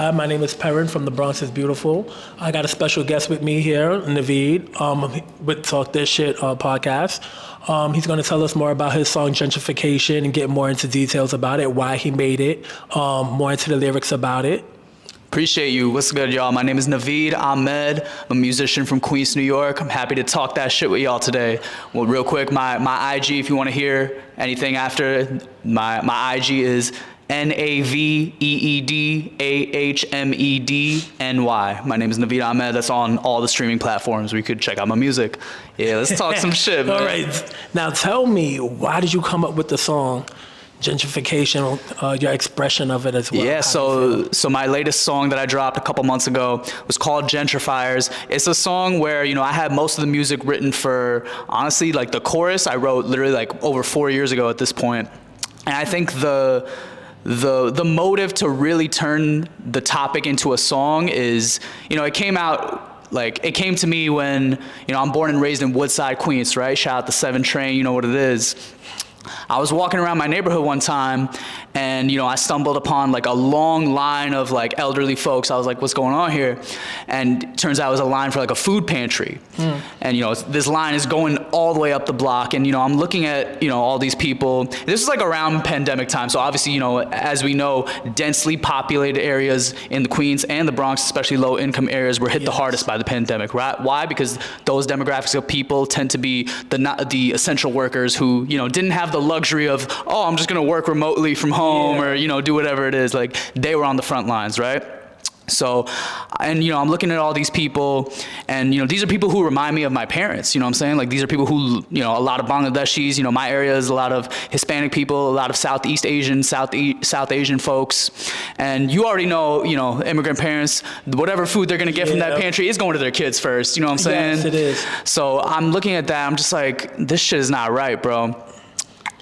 Hi, my name is Perrin from The Bronx is Beautiful. I got a special guest with me here, Naveed, with Talk This Shit podcast. He's going to tell us more about his song Gentrification and get more into details about it, why he made it, more into the lyrics about it. Appreciate you. What's good, y'all? My name is Naveed Ahmed. I'm a musician from Queens, New York. I'm happy to talk that shit with y'all today. Well, real quick, my IG, if you want to hear anything after, my IG is NaveedAhmedNY. My name is Naveed Ahmed. That's on all the streaming platforms where you could check out my music. Yeah, let's talk some shit, man. All right. Now tell me, why did you come up with the song Gentrification, your expression of it as well? Yeah, so my latest song that I dropped a couple months ago was called Gentrifiers. It's a song where, I had most of the music written for, honestly, like the chorus I wrote literally like over 4 years ago at this point. And I think the motive to really turn the topic into a song is, it came to me when, I'm born and raised in Woodside, Queens, right? Shout out the 7 Train, you know what it is. I was walking around my neighborhood one time and, I stumbled upon like a long line of like elderly folks. I was like, what's going on here? And it turns out it was a line for like a food pantry. And, this line is going all the way up the block. And, I'm looking at, all these people. This is like around pandemic time. So obviously, as we know, densely populated areas in the Queens and the Bronx, especially low income areas, were hit the hardest by the pandemic, right? Why? Because those demographics of people tend to be the essential workers who, didn't have the luxury of, I'm just going to work remotely from home or, do whatever it is. Like they were on the front lines, right? So, and, I'm looking at all these people and, these are people who remind me of my parents, you know what I'm saying? Like these are people who, a lot of Bangladeshis, my area is a lot of Hispanic people, a lot of South Asian folks. And you already know, immigrant parents, whatever food they're going to get from that pantry is going to their kids first, you know what I'm saying? Yes, it is. So I'm looking at that, I'm just like, this shit is not right, bro.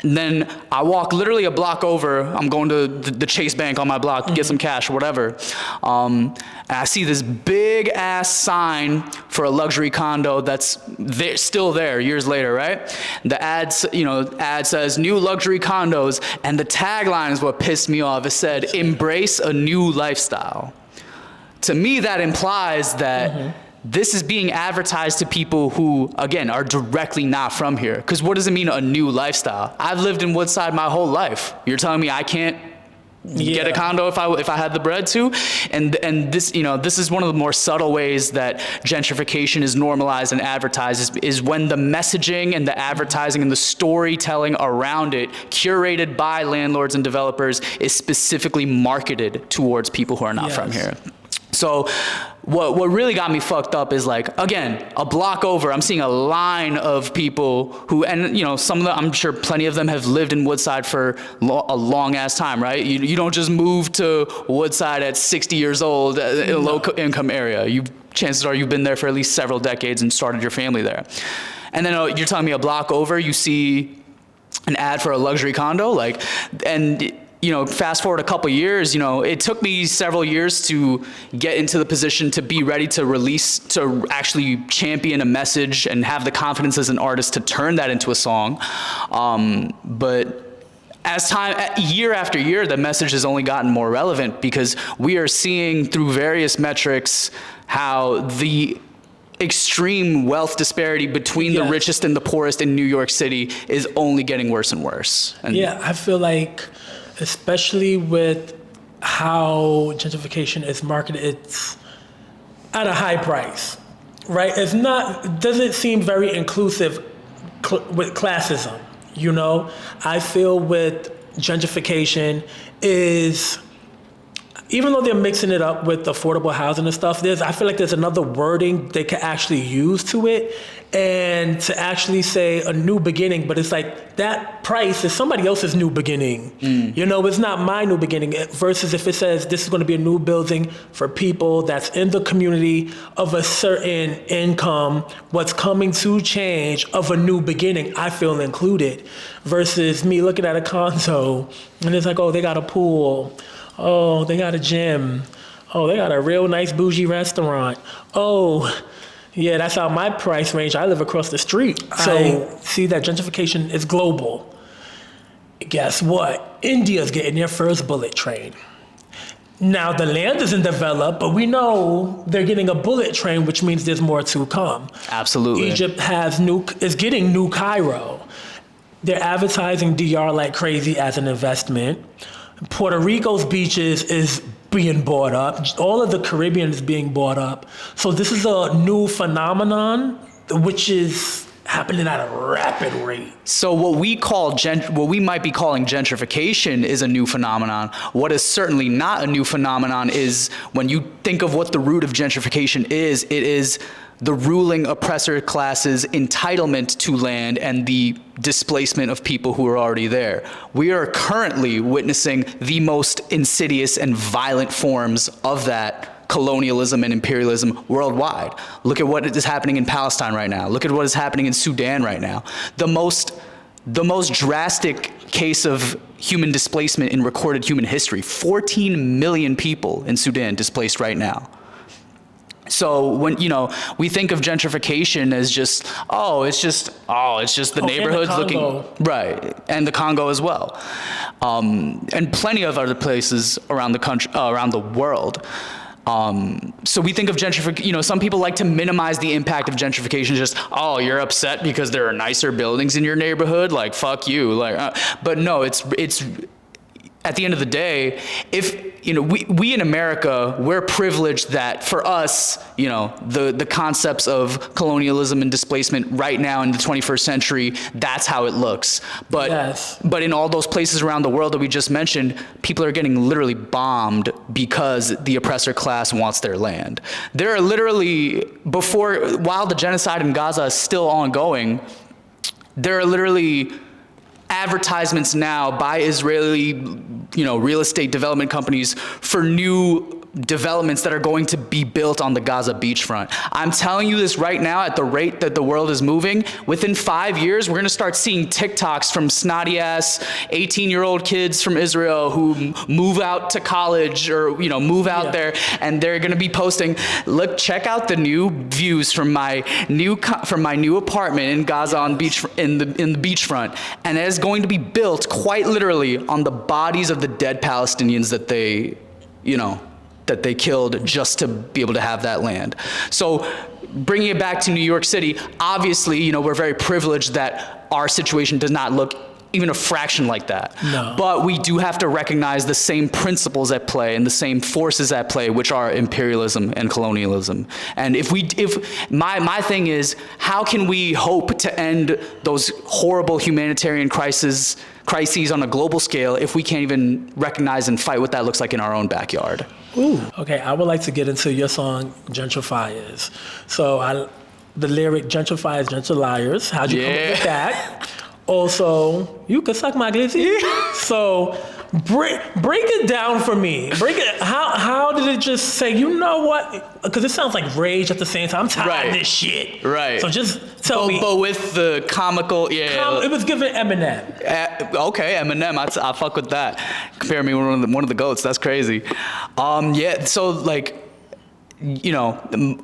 And then I walk literally a block over. I'm going to the Chase Bank on my block to get some cash or whatever. And I see this big ass sign for a luxury condo that's still there years later, right? The ad says new luxury condos, and the tagline is what pissed me off. It said, embrace a new lifestyle. To me, that implies that this is being advertised to people who, again, are directly not from here. Because what does it mean, a new lifestyle? I've lived in Woodside my whole life. You're telling me I can't get a condo if I had the bread to? And this, this is one of the more subtle ways that gentrification is normalized and advertised is when the messaging and the advertising and the storytelling around it, curated by landlords and developers, is specifically marketed towards people who are not from here. So what really got me fucked up is like, again, a block over, I'm seeing a line of people who, and some of them, I'm sure plenty of them have lived in Woodside for a long ass time, right? You don't just move to Woodside at 60 years old in a low income area. Chances are you've been there for at least several decades and started your family there. And then you're telling me a block over, you see an ad for a luxury condo, fast forward a couple years, it took me several years to get into the position to be ready to actually champion a message and have the confidence as an artist to turn that into a song. But as year after year, the message has only gotten more relevant because we are seeing through various metrics how the extreme wealth disparity between the richest and the poorest in New York City is only getting worse and worse. And I feel like, especially with how gentrification is marketed, it's at a high price, right? It doesn't seem very inclusive with classism, I feel with gentrification is, even though they're mixing it up with affordable housing and stuff, I feel like there's another wording they could actually use to it and to actually say a new beginning, but it's like that price is somebody else's new beginning. It's not my new beginning versus if it says this is going to be a new building for people that's in the community of a certain income, what's coming to change of a new beginning, I feel included versus me looking at a condo and it's like, oh, they got a pool. Oh, they got a gym. Oh, they got a real nice bougie restaurant. Oh, yeah, that's out my price range. I live across the street. So see that gentrification is global. Guess what? India's getting their first bullet train. Now the land isn't developed, but we know they're getting a bullet train, which means there's more to come. Absolutely. Egypt is getting New Cairo. They're advertising DR like crazy as an investment. Puerto Rico's beaches is being bought up. All of the Caribbean is being bought up. So this is a new phenomenon, which is happening at a rapid rate. So what we might be calling gentrification is a new phenomenon. What is certainly not a new phenomenon is when you think of what the root of gentrification is, it is the ruling oppressor class's entitlement to land and the displacement of people who are already there. We are currently witnessing the most insidious and violent forms of that colonialism and imperialism worldwide. Look at what is happening in Palestine right now. Look at what is happening in Sudan right now. The most drastic case of human displacement in recorded human history. 14 million people in Sudan displaced right now. So when, we think of gentrification as just the neighborhoods looking, right, and the Congo as well, and plenty of other places around the country, around the world. So we think of gentrification, some people like to minimize the impact of gentrification, just, you're upset because there are nicer buildings in your neighborhood, like, fuck you. But no, it's at the end of the day, if, we in America, we're privileged that for us, the concepts of colonialism and displacement right now in the 21st century, that's how it looks. But, yes. But in all those places around the world that we just mentioned, people are getting literally bombed because the oppressor class wants their land. There are literally, while the genocide in Gaza is still ongoing, there are literally advertisements now by Israeli, real estate development companies for new developments that are going to be built on the Gaza beachfront. I'm telling you this right now, at the rate that the world is moving, within 5 years, we're gonna start seeing TikToks from snotty ass 18-year-old kids from Israel who move out to college or, move out there, and they're gonna be posting, look, check out the new views from my new apartment in Gaza on beach, in the beachfront. And it is going to be built quite literally on the bodies of the dead Palestinians that they killed just to be able to have that land. So bringing it back to New York City, obviously, we're very privileged that our situation does not look even a fraction like that. No. But we do have to recognize the same principles at play and the same forces at play, which are imperialism and colonialism. And if my thing is, how can we hope to end those horrible humanitarian crises on a global scale if we can't even recognize and fight what that looks like in our own backyard? Ooh. Okay, I would like to get into your song, Gentrifiers. So the lyric, Gentrifiers, Gentle Liars, how'd you come up with that? Also, you could suck my glizzy. So break it down for me. How did it just say, you know what? Because it sounds like rage at the same time. I'm tired of this shit. Right. So just tell me. But with the comical, it was given Eminem. Okay, Eminem, I fuck with that. Compare me with one of the goats. That's crazy. So like,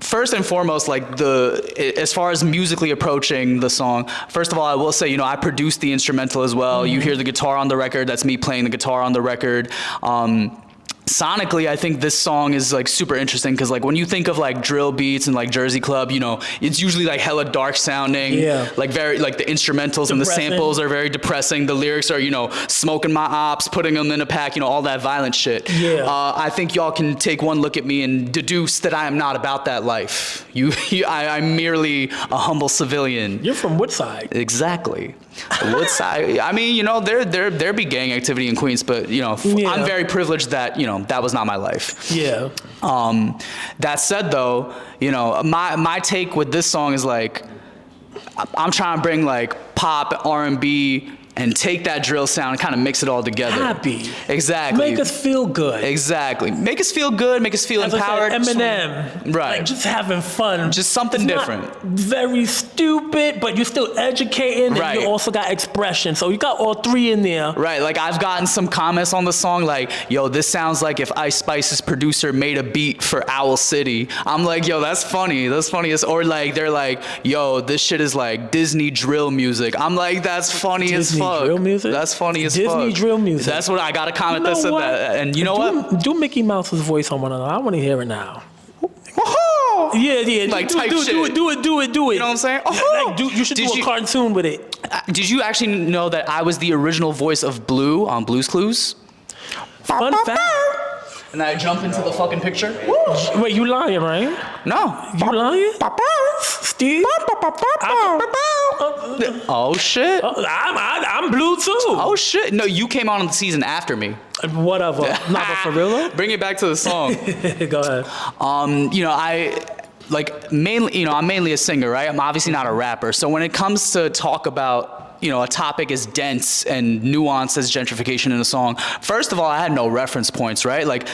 first and foremost, like as far as musically approaching the song, first of all, I will say, I produced the instrumental as well. Mm-hmm. You hear the guitar on the record. That's me playing the guitar on the record. Sonically, I think this song is like super interesting because like when you think of like drill beats and like Jersey Club, it's usually like hella dark sounding. Yeah. Like very like the instrumentals and the samples are very depressing. The lyrics are smoking my ops, putting them in a pack, all that violent shit. Yeah. I think y'all can take one look at me and deduce that I am not about that life. I'm merely a humble civilian. You're from Woodside. Exactly. Woodside. I mean, there be gang activity in Queens, but I'm very privileged that that was not my life. Yeah. That said, though, my take with this song is like, I'm trying to bring like pop, R&B, and take that drill sound and kind of mix it all together. Happy. Exactly. Make us feel good. Exactly. Make us feel good, make us feel empowered. Eminem. Right. Like just having fun. Just something different. Not very stupid, but you're still educating, right. And you also got expression. So you got all three in there. Right. Like I've gotten some comments on the song like, yo, this sounds like if Ice Spice's producer made a beat for Owl City. I'm like, yo, that's funny. That's funny. Or like, they're like, yo, this shit is like Disney drill music. I'm like, that's funny as fuck. fuck. drill music? That's funny as fuck. Disney drill music. That's what I got a comment You know that said what? that. And you know what? Do Mickey Mouse's voice on one of them. I want to hear it now. Yeah. Like do type it, shit. do it. You know what I'm saying? Like, you should do a cartoon with it. Did you actually know that I was the original voice of Blue on Blue's Clues? Fun fact. And I jump into the fucking picture? Wait, you lying, right? No. You lying? Steve? Oh shit. I'm blue too. Oh shit. No, you came on the season after me. Whatever. Not but for real though? Bring it back to the song. Go ahead. I'm mainly a singer, right? I'm obviously not a rapper. So when it comes to talk about, a topic as dense and nuanced as gentrification in a song, first of all, I had no reference points, right? Like,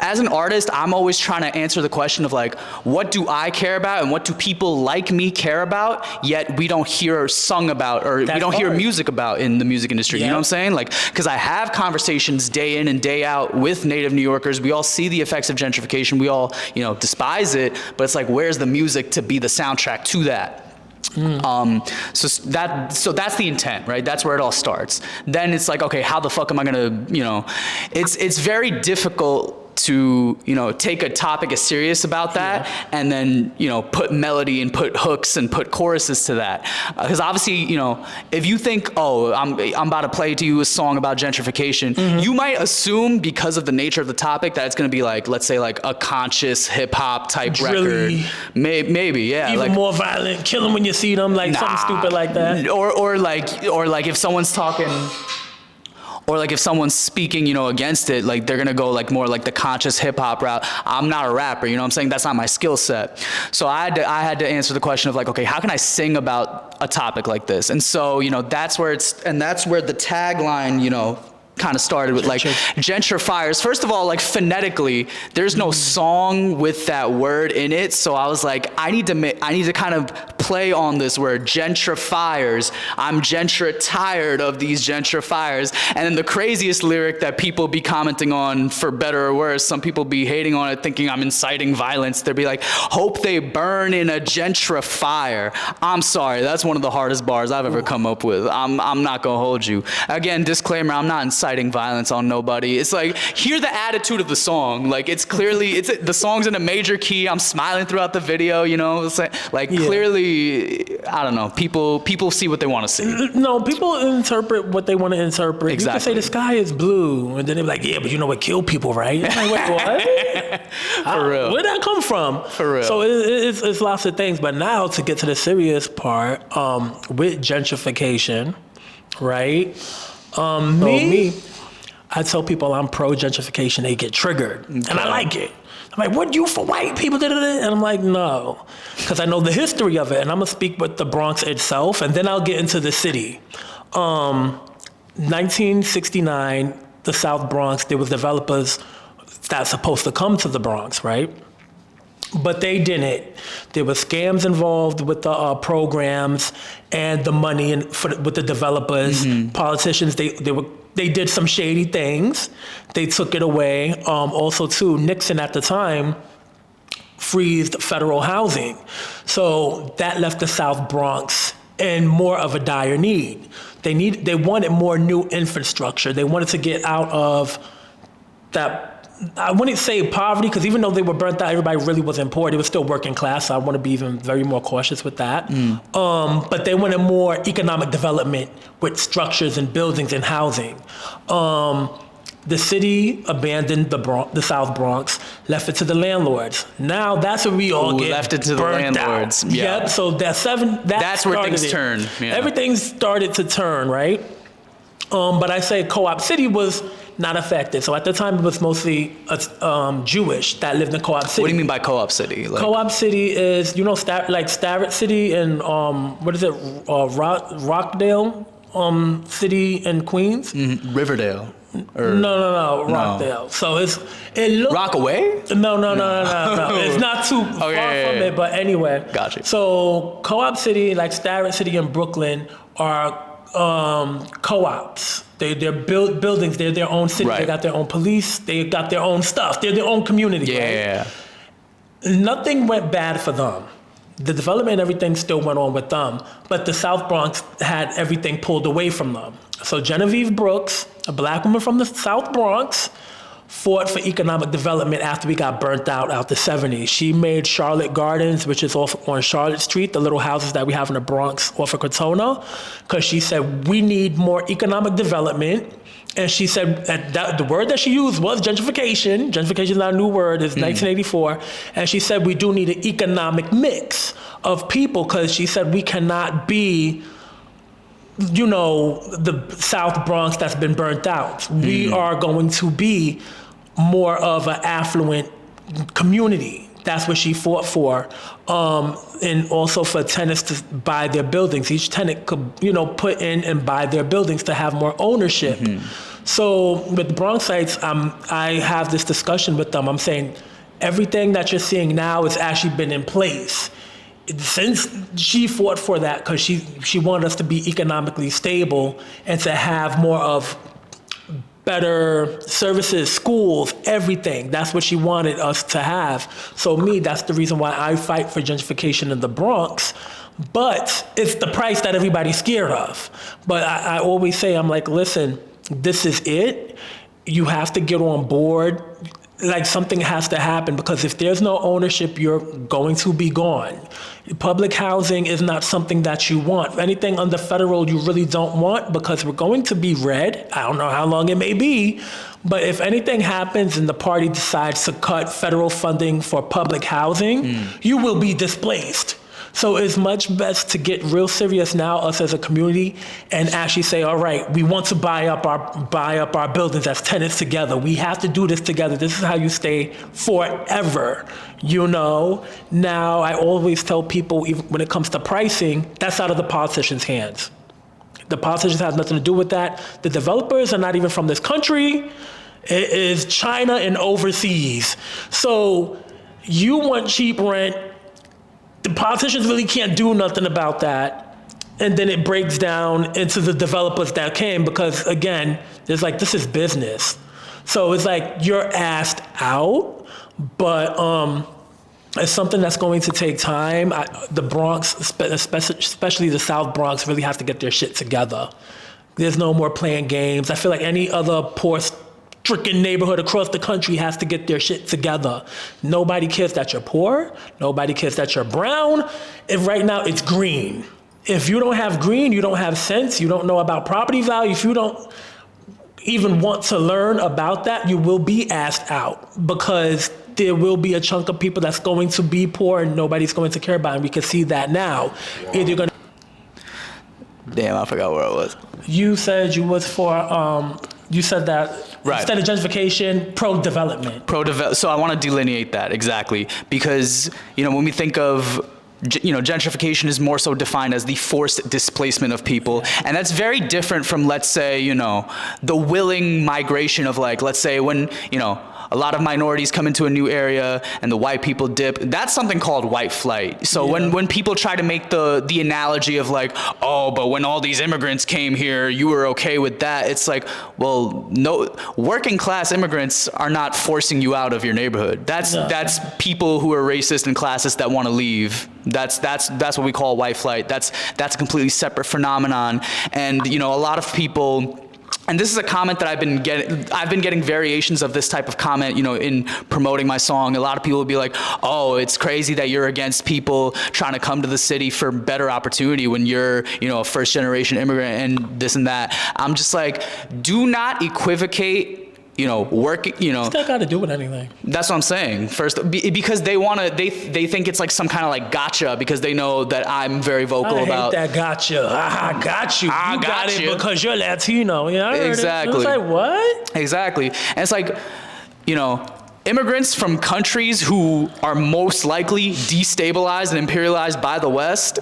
as an artist, I'm always trying to answer the question of like, what do I care about and what do people like me care about, yet we don't hear sung about or we don't hear music about in the music industry. You know what I'm saying? Like, because I have conversations day in and day out with native New Yorkers. We all see the effects of gentrification. We all, despise it, but it's like, where's the music to be the soundtrack to that? So that's the intent, right? That's where it all starts. Then it's like, okay, how the fuck am I gonna, it's very difficult to, take a topic as serious about that and then, put melody and put hooks and put choruses to that. Because obviously, if you think, oh, I'm about to play to you a song about gentrification, you might assume because of the nature of the topic that it's going to be like, let's say like a conscious hip hop type record. Maybe, yeah. Even like, more violent, kill them when you see them, like something stupid like that. Or like if someone's talking... Or like if someone's speaking, against it, like they're gonna go like more like the conscious hip hop route. I'm not a rapper, you know what I'm saying? That's not my skill set. So I had to answer the question of like, okay, how can I sing about a topic like this? And so, that's where the tagline, kind of started with like gentrifiers. First of all, like phonetically, there's no song with that word in it. So I was like, I need to kind of play on this word, gentrifiers. I'm tired of these gentrifiers. And then the craziest lyric that people be commenting on, for better or worse, some people be hating on it, thinking I'm inciting violence. They'll be like, hope they burn in a gentrifier. I'm sorry, that's one of the hardest bars I've ever come up with. I'm not gonna hold you. Again, disclaimer, I'm not inciting violence on nobody. It's like, hear the attitude of the song. Like, it's clearly, the song's in a major key. I'm smiling throughout the video, It's like clearly, I don't know, people see what they want to see. No, people interpret what they want to interpret. Exactly. You can say the sky is blue, and then they're like, yeah, but it killed people, right? I'm like, wait, what? For real. Where'd that come from? For real. So it's lots of things. But now to get to the serious part, with gentrification, right? Me, I tell people I'm pro gentrification, they get triggered. Okay. And I like it. I'm like, what, you for white people? And I'm like, no, because I know the history of it. And I'm going to speak with the Bronx itself, and then I'll get into the city. 1969, the South Bronx, there was developers that's supposed to come to the Bronx, right? But they didn't. There were scams involved with the programs and the money with the developers. Politicians, they did some shady things. They took it away. Also, too, Nixon at the time freezed federal housing. So that left the South Bronx in more of a dire need. They wanted more new infrastructure. They wanted to get out of that. I wouldn't say poverty, because even though they were burnt out, everybody really wasn't poor. They were still working class, so I want to be even very more cautious with that. But they wanted more economic development with structures and buildings and housing. The city abandoned the South Bronx, left it to the landlords. Now that's where we all get left it to the landlords. Out. Yeah. Yep. So that's where things turn. Yeah. Everything started to turn, right? But I say Co-op City was not affected. So at the time, it was mostly Jewish that lived in Co-op City. What do you mean by Co-op City? Like, Co-op City is, like Starrett City and Rockdale City in Queens? Riverdale. No, Rockdale. No. So it looks... Rockaway? No. It's not too far from it, but anyway. Gotcha. So Co-op City, like Starrett City and Brooklyn, are co-ops. They're buildings. They're their own city. Right. They got their own police. They got their own stuff. They're their own community. Yeah. Right? Nothing went bad for them. The development and everything still went on with them, but the South Bronx had everything pulled away from them. So Genevieve Brooks, a black woman from the South Bronx, fought for economic development after we got burnt out the 70s. She made Charlotte Gardens, which is off on Charlotte Street, the little houses that we have in the Bronx off of Crotona, because she said we need more economic development. And she said that the word that she used was gentrification. Gentrification is not a new word, it's 1984. And she said we do need an economic mix of people, because she said we cannot be, you know, the South Bronx that's been burnt out. We are going to be more of an affluent community. That's what she fought for. And also for tenants to buy their buildings. Each tenant could, you know, put in and buy their buildings to have more ownership. So with the Bronxites, I have this discussion with them. I'm saying everything that you're seeing now has actually been in place since she fought for that, because she wanted us to be economically stable and to have more of better services, schools, everything. That's what she wanted us to have. So that's the reason why I fight for gentrification in the Bronx. But it's the price that everybody's scared of. But I always say, I'm like, listen, this is it. You have to get on board. Like, something has to happen, because if there's no ownership, you're going to be gone. Public housing is not something that you want. Anything under federal you really don't want, because we're going to be red. I don't know how long it may be, but if anything happens and the party decides to cut federal funding for public housing, you will be displaced. So it's much best to get real serious now, us as a community, and actually say, all right, we want to buy up our buildings as tenants together. We have to do this together. This is how you stay forever, you know? Now, I always tell people, even when it comes to pricing, that's out of the politicians' hands. The politicians have nothing to do with that. The developers are not even from this country. It is China and overseas. So you want cheap rent. The politicians really can't do nothing about that. And then it breaks down into the developers that came, because again, there's like, this is business. So it's like, you're asked out, but it's something that's going to take time. The Bronx, especially the South Bronx, really have to get their shit together. There's no more playing games. I feel like any other poor stricken neighborhood across the country has to get their shit together. Nobody cares that you're poor. Nobody cares that you're brown. And right now, it's green. If you don't have green, you don't have sense. You don't know about property value. If you don't even want to learn about that, you will be asked out, because there will be a chunk of people that's going to be poor and nobody's going to care about it. And we can see that now. Either you're gonna. Damn, I forgot where I was. You said you was for. You said that. Right. Instead of gentrification, pro-development. So I want to delineate that exactly, because, you know, when we think of, you know, gentrification is more so defined as the forced displacement of people. And that's very different from, let's say, you know, the willing migration of, like, let's say when, you know, a lot of minorities come into a new area and the white people dip. That's something called white flight. So when people try to make the analogy of like, oh, but when all these immigrants came here, you were okay with that. It's like, well, no, working class immigrants are not forcing you out of your neighborhood. That's people who are racist and classist that want to leave. That's what we call white flight. That's a completely separate phenomenon. And, you know, a lot of people, and this is a comment that I've been getting variations of this type of comment, you know, in promoting my song. A lot of people will be like, oh, it's crazy that you're against people trying to come to the city for better opportunity when you're, you know, a first generation immigrant and this and that. I'm just like, do not equivocate, you know, working, you know. What's that got to do with anything? That's what I'm saying. First, because they think it's like some kind of like gotcha, because they know that I'm very vocal about. I hate that gotcha. I got you. You got it because you're Latino. You know, exactly. It's like, what? Exactly. And it's like, you know, immigrants from countries who are most likely destabilized and imperialized by the West,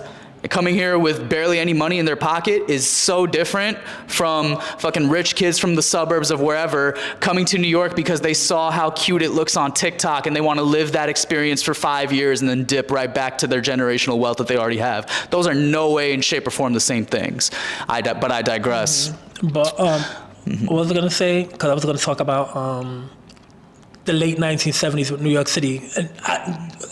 coming here with barely any money in their pocket is so different from fucking rich kids from the suburbs of wherever coming to New York because they saw how cute it looks on TikTok and they want to live that experience for 5 years and then dip right back to their generational wealth that they already have. Those are no way in shape or form the same things. But I digress. Mm-hmm. But what was I going to say? Because I was going to talk about the late 1970s with New York City. And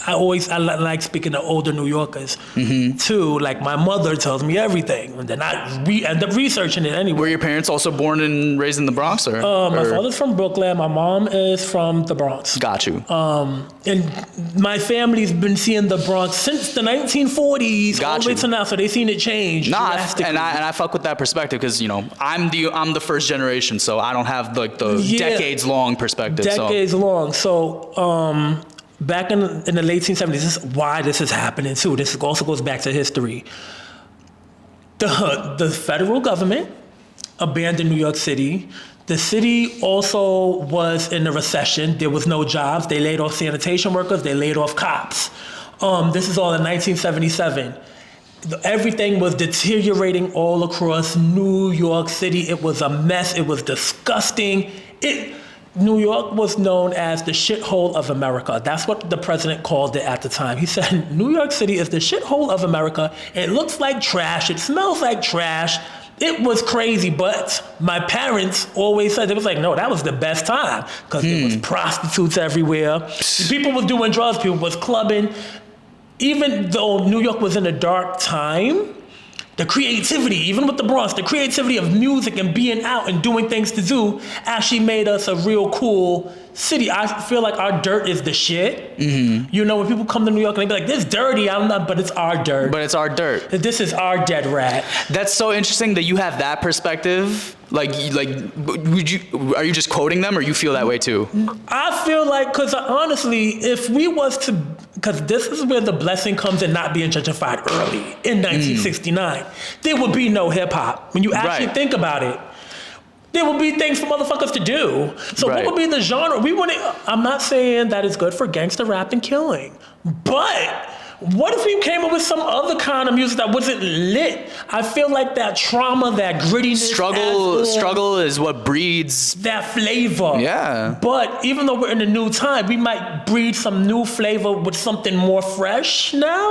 I like speaking to older New Yorkers too. Like my mother tells me everything, and then we end up researching it anyway. Were your parents also born and raised in the Bronx, or? My father's from Brooklyn. My mom is from the Bronx. Got you. And my family's been seeing the Bronx since the 1940s all the way to now, so they've seen it change drastically. And I fuck with that perspective because I'm the first generation, so I don't have like the decades long perspective. Decades long. So back in the late 1970s, this is why this is happening too. This also goes back to history. The federal government abandoned New York City. The city also was in a recession. There was no jobs. They laid off sanitation workers. They laid off cops. This is all in 1977. Everything was deteriorating all across New York City. It was a mess. It was disgusting. New York was known as the shithole of America. That's what the president called it at the time. He said, New York City is the shithole of America. It looks like trash. It smells like trash. It was crazy, but my parents always said, it was like, no, that was the best time because there was prostitutes everywhere. People was doing drugs. People was clubbing. Even though New York was in a dark time, the creativity, even with the Bronx, the creativity of music and being out and doing things to do actually made us a real cool city. I feel like our dirt is the shit. You know, when people come to New York and they be like, this dirty, but it's our dirt. But it's our dirt. This is our dead rat. That's so interesting that you have that perspective. Are you just quoting them or you feel that way too? I feel like, because honestly, if we was to, because this is where the blessing comes in not being gentrified early in 1969, there would be no hip hop. When you actually think about it, there would be things for motherfuckers to do. So what would be the genre? I'm not saying that it's good for gangster rap and killing, but what if we came up with some other kind of music that wasn't lit? I feel like that trauma, that grittiness, struggle is what breeds that flavor. Yeah. But even though we're in a new time, we might breed some new flavor with something more fresh now.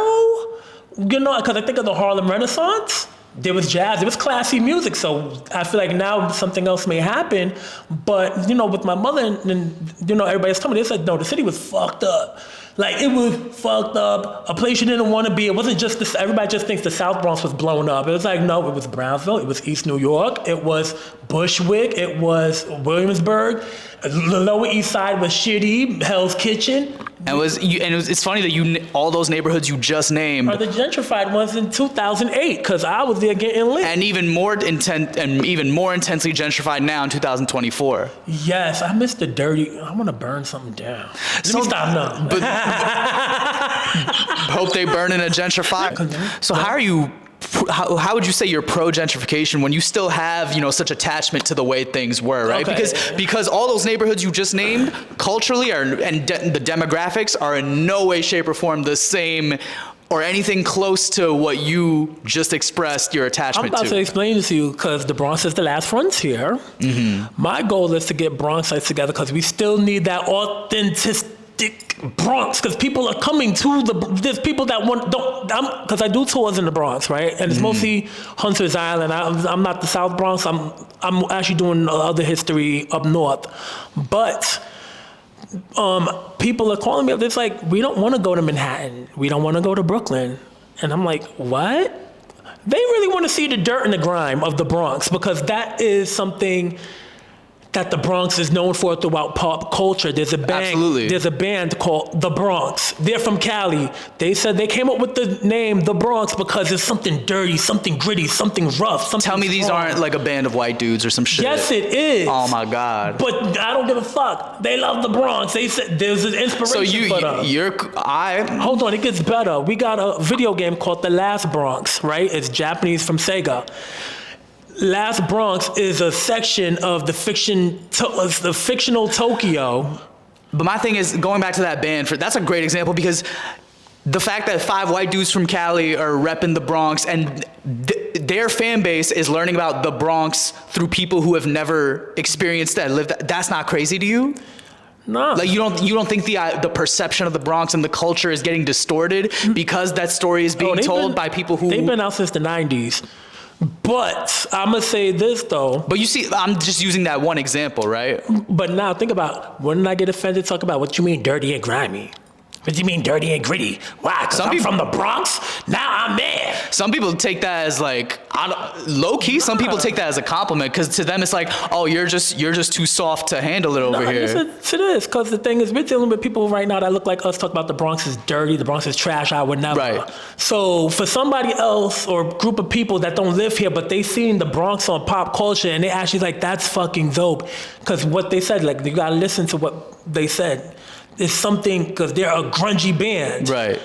You know, because I think of the Harlem Renaissance. There was jazz, there was classy music, so I feel like now something else may happen. But, you know, with my mother and you know, everybody's telling me, they said, no, the city was fucked up. Like, it was fucked up, a place you didn't want to be. It wasn't just this, everybody just thinks the South Bronx was blown up. It was like, no, it was Brownsville, it was East New York, it was Bushwick, it was Williamsburg. The Lower East Side was shitty, Hell's Kitchen. It's funny that all those neighborhoods you just named are the gentrified ones in 2008, because I was there getting lit. And even more intensely gentrified now in 2024. Yes, I miss the dirty. I want to burn something down. Let me stop now. But hope they burn in a gentrifier. So how would you say you're pro gentrification when you still have, you know, such attachment to the way things were, right? Okay. Because all those neighborhoods you just named culturally the demographics are in no way, shape, or form the same or anything close to what you just expressed your attachment to. I'm about to explain this to you because the Bronx is the last frontier. My goal is to get Bronxites together because we still need that authenticity. Bronx, because people are coming to there's people that because I do tours in the Bronx, right? And it's mostly Hunter's Island. I'm not the South Bronx. I'm actually doing other history up north. But people are calling me up. It's like, we don't want to go to Manhattan. We don't want to go to Brooklyn. And I'm like, what? They really want to see the dirt and the grime of the Bronx because that is something that the Bronx is known for throughout pop culture. There's a band called The Bronx. They're from Cali. They said they came up with the name The Bronx because it's something dirty, something gritty, something rough, something Tell me these aren't like a band of white dudes or some shit. Yes, it is. Oh my God. But I don't give a fuck. They love the Bronx. They said there's an inspiration for them. Hold on, it gets better. We got a video game called The Last Bronx, right? It's Japanese from Sega. Last Bronx is a section of the fictional Tokyo. But my thing is, going back to that band, that's a great example because the fact that 5 white dudes from Cali are repping the Bronx and their fan base is learning about the Bronx through people who have never experienced that, lived that, that's not crazy to you? No. Like you don't think the perception of the Bronx and the culture is getting distorted because that story is being told by people who... They've been out since the 90s. But I'm going to say this, though. But you see, I'm just using that one example, right? But now think about, wouldn't I get offended talk about what you mean dirty and grimy? What do you mean dirty and gritty? Why? Because I'm from the Bronx? Now I'm there. Some people take that as like, low key, some people take that as a compliment because to them it's like, oh, you're just too soft to handle it over here. Yes, it is. Because the thing is, we're dealing with people right now that look like us talk about the Bronx is dirty, the Bronx is trash, I would never. Right. So for somebody else or group of people that don't live here, but they seen the Bronx on pop culture and they actually like, that's fucking dope. Because what they said, like, you gotta listen to what they said. It's something, because they're a grungy band. Right.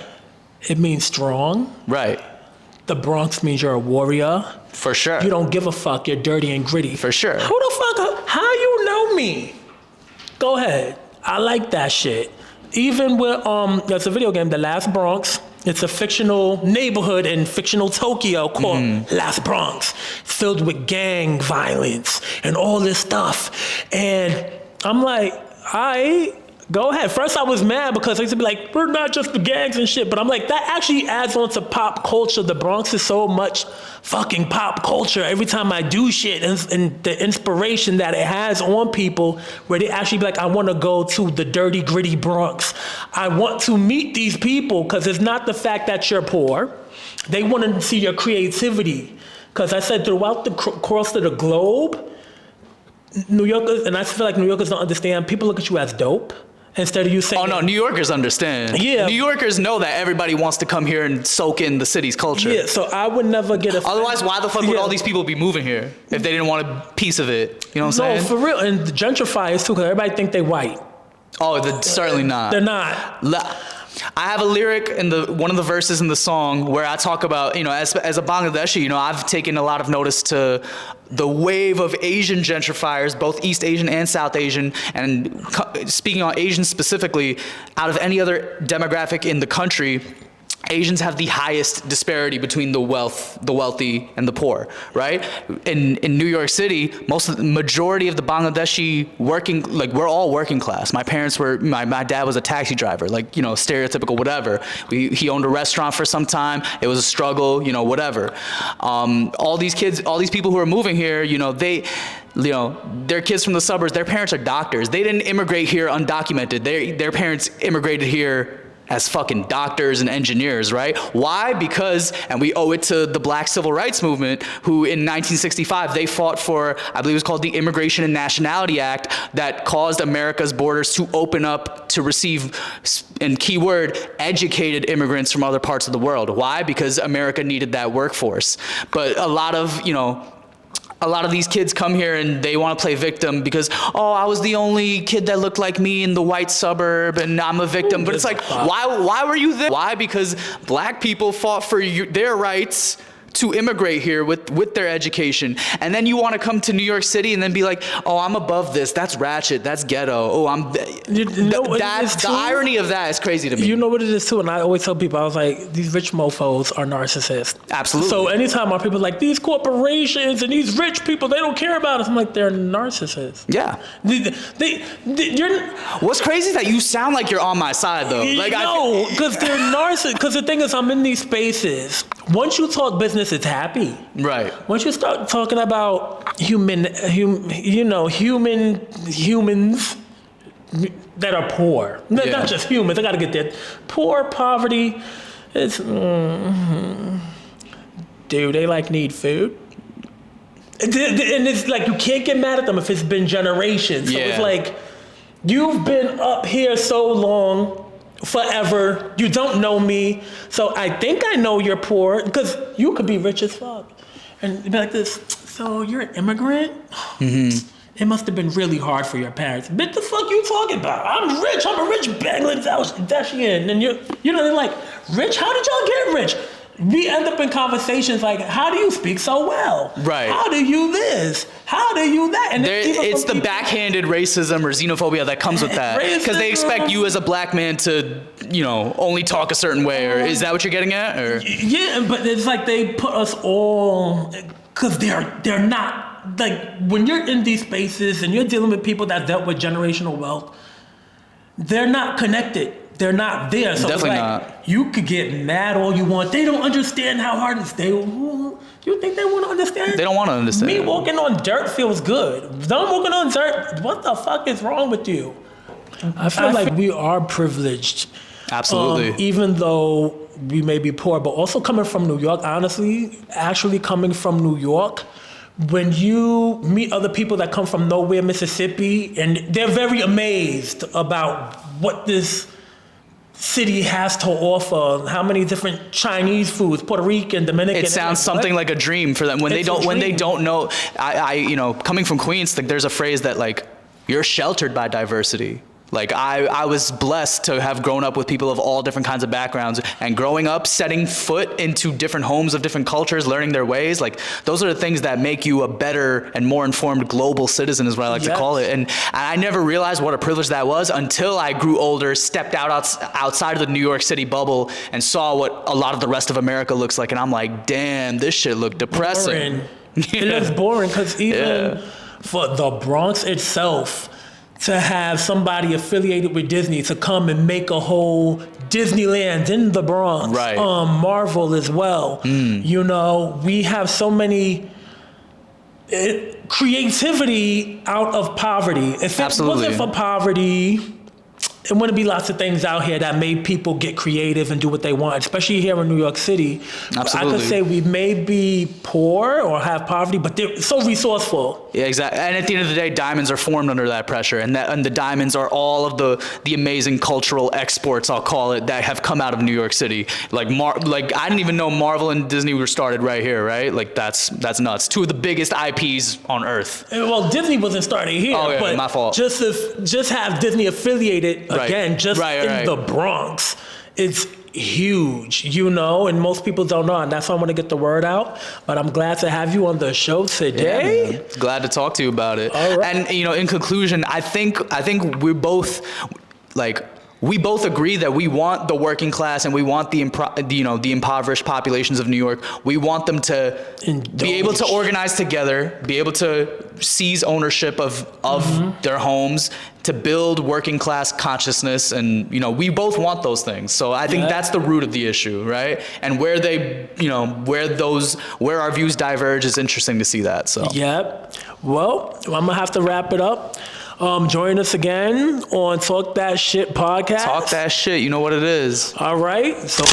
It means strong. Right. The Bronx means you're a warrior. For sure. You don't give a fuck. You're dirty and gritty. For sure. Who the fuck? How you know me? Go ahead. I like that shit. Even with there's a video game, The Last Bronx. It's a fictional neighborhood in fictional Tokyo called Last Bronx, filled with gang violence and all this stuff. And I'm like, go ahead. First I was mad because they used to be like, we're not just the gangs and shit. But I'm like, that actually adds on to pop culture. The Bronx is so much fucking pop culture. Every time I do shit and the inspiration that it has on people where they actually be like, I want to go to the dirty, gritty Bronx. I want to meet these people because it's not the fact that you're poor. They want to see your creativity. Because I said throughout the course of the globe, New Yorkers, and I feel like New Yorkers don't understand, people look at you as dope. Instead of you saying... Oh, no, New Yorkers understand. Yeah. New Yorkers know that everybody wants to come here and soak in the city's culture. Yeah, so I would never get offended. Otherwise, why the fuck would all these people be moving here if they didn't want a piece of it? You know what I'm saying? No, for real. And the gentrifiers, too, because everybody think they white. Oh, certainly not. They're not. I have a lyric in one of the verses in the song where I talk about, as a Bangladeshi, I've taken a lot of notice to the wave of Asian gentrifiers, both East Asian and South Asian, and speaking on Asians specifically, out of any other demographic in the country, Asians have the highest disparity between the wealthy, and the poor, right? In New York City, the majority of the Bangladeshi we're all working class. My parents my dad was a taxi driver, stereotypical whatever. He owned a restaurant for some time. It was a struggle, whatever. All these people who are moving here, they're kids from the suburbs. Their parents are doctors. They didn't immigrate here undocumented. Their parents immigrated here as fucking doctors and engineers, right? Why? Because, and we owe it to the Black Civil Rights Movement, who in 1965, they fought for, I believe it was called the Immigration and Nationality Act, that caused America's borders to open up to receive, and keyword, educated immigrants from other parts of the world. Why? Because America needed that workforce. But a lot of these kids come here and they want to play victim because, I was the only kid that looked like me in the white suburb and I'm a victim. But it's like, why were you there? Why? Because black people fought for their rights to immigrate here with their education. And then you want to come to New York City and then be like, I'm above this. That's ratchet. That's ghetto. The irony of that is crazy to me. You know what it is too? And I always tell people, I was like, these rich mofos are narcissists. Absolutely. So anytime our people are like, these corporations and these rich people, they don't care about us. I'm like, they're narcissists. Yeah. What's crazy is that you sound like you're on my side though. No, because they're narcissists. Because the thing is, I'm in these spaces. Once you talk business, it's happy. Right. Once you start talking about humans that are poor, not just humans, I gotta get that. Poor, poverty, it's, do they need food? And it's like, you can't get mad at them if it's been generations. So it's like, you've been up here so long, forever, you don't know me, so I think I know you're poor, because you could be rich as fuck. And be like this, so you're an immigrant? Mm-hmm. It must have been really hard for your parents. What the fuck you talking about? I'm a rich Bangladeshi. And they're like, rich? How did y'all get rich? We end up in conversations like, how do you speak so well? Right. How do you this? How do you that? And it's the backhanded racism or xenophobia that comes with that. Because they expect you as a black man to, only talk a certain way. Or is that what you're getting at? Or? Yeah, but it's like they put us all, because they're not, like, when you're in these spaces and you're dealing with people that dealt with generational wealth, they're not connected. They're not there. So Definitely it's like, not. You could get mad all you want. They don't understand how hard it is. You think they want to understand? They don't want to understand. Me walking on dirt feels good. Them walking on dirt, what the fuck is wrong with you? I feel like we are privileged Absolutely. Even though we may be poor, but also coming from New York, honestly, actually coming from New York, when you meet other people that come from nowhere, Mississippi, and they're very amazed about what this city has to offer, how many different Chinese foods, Puerto Rican, Dominican. It sounds something like a dream for them when they don't know. I coming from Queens, like there's a phrase that like you're sheltered by diversity. Like I was blessed to have grown up with people of all different kinds of backgrounds, and growing up, setting foot into different homes of different cultures, learning their ways. Like those are the things that make you a better and more informed global citizen, is what I like to call it. And I never realized what a privilege that was until I grew older, stepped outside of the New York City bubble, and saw what a lot of the rest of America looks like. And I'm like, damn, this shit looked depressing. It looks boring because even for the Bronx itself, to have somebody affiliated with Disney to come and make a whole Disneyland in the Bronx, right. Marvel as well. You know, we have so many creativity out of poverty. If it wasn't for poverty, it wouldn't be lots of things out here that made people get creative and do what they want, especially here in New York City. Absolutely. I could say we may be poor or have poverty, but they're so resourceful. Yeah, exactly. And at the end of the day, diamonds are formed under that pressure, and the diamonds are all of the amazing cultural exports, I'll call it, that have come out of New York City. Like I didn't even know Marvel and Disney were started right here, right? Like that's nuts. Two of the biggest IPs on earth. Well, Disney wasn't started here, but my fault. Just have Disney affiliated again, just in the Bronx. It's huge, you know, and most people don't know, and that's why I want to get the word out. But I'm glad to have you on the show today. Yeah, glad to talk to you about it. All right. And you know, in conclusion, I think we're both like. We both agree that we want the working class and we want the impoverished populations of New York. We want them to be able to organize together, be able to seize ownership of their homes, to build working class consciousness, and you know, we both want those things. So I think that's the root of the issue, right? And where our views diverge is interesting to see that. So well, I'm gonna have to wrap it up. Join us again on Talk That Shit podcast. Talk that shit. You know what it is. All right. So.